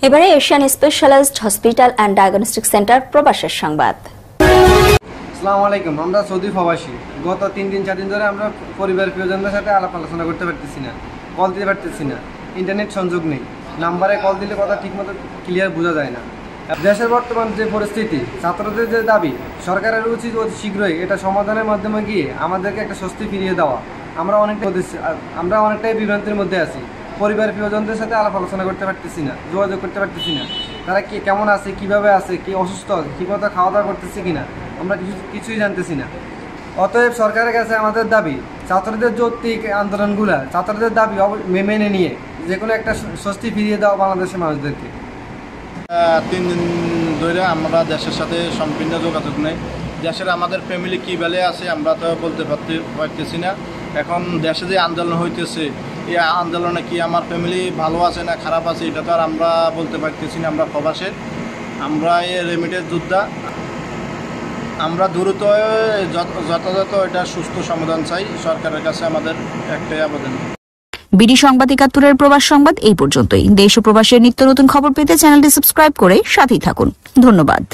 এবারে Asian specialised hospital and diagnostic centre প্রবাসের সংবাদ। আসসালামু আলাইকুম। আমরা সৌদি প্রবাসী। গত 3 দিন 4 দিন ধরে আমরা পরিবার প্রিয়জনদের সাথে আলাপ আলোচনা করতে পারতেছি না, কল দিতে পারতেছি না, ইন্টারনেট সংযোগ নেই, নাম্বারে কল দিলে কথা ঠিকমতো ক্লিয়ার বোঝা যায় না। দেশের বর্তমান যে পরিস্থিতি, ছাত্রদের যে দাবি, সরকারের উচিত অতি শীঘ্রই এটা সমাধানের মাধ্যমে গিয়ে আমাদেরকে একটা স্বস্তি ফিরিয়ে দেওয়া। আমরা অনেকটাই বিভ্রান্তির মধ্যে আছি। পরিবার প্রিয়জনদের সাথে আলাপ আলোচনা করতে পারতেছি না, যোগাযোগ করতে পারতেছি না, তারা কেমন আছে, কিভাবে আছে, কি অসুস্থ, ঠিকমতো খাওয়া দাওয়া করতেছে কিনা আমরা কিছুই জানতেছি না। অতএব সরকারের কাছে আমাদের দাবি, ছাত্রদের যৌক্তিক আন্দোলনগুলা, ছাত্রদের দাবি মেনে নিয়ে যে কোনো একটা স্বস্তি ফিরিয়ে দেওয়া বাংলাদেশের মানুষদেরকে। 3 দিন ধরে আমরা দেশের সাথে সম্পূর্ণ যোগাযোগ নেই। দেশের আমাদের ফ্যামিলি কী বেলে আছে আমরা তো বলতে পারতেছি না। এখন দেশে যে আন্দোলন হইতেছে, এই আন্দোলনে কি আমার ফ্যামিলি ভালো আছে না খারাপ আছে এটা তো আর আমরা বলতে পারতেছি না। আমরা প্রবাসে, আমরা এই রেমিটেন্স যোদ্ধা, আমরা দ্রুত যথাযথ এটা সুস্থ সমাধান চাই। সরকারের কাছে আমাদের একটাই আবেদন। বিডি সংবাদ ৭১-এর প্রবাস সংবাদ এই পর্যন্তই। দেশ ও প্রবাসের নিত্য নতুন খবর পেতে চ্যানেলটি সাবস্ক্রাইব করে সাথেই থাকুন। ধন্যবাদ।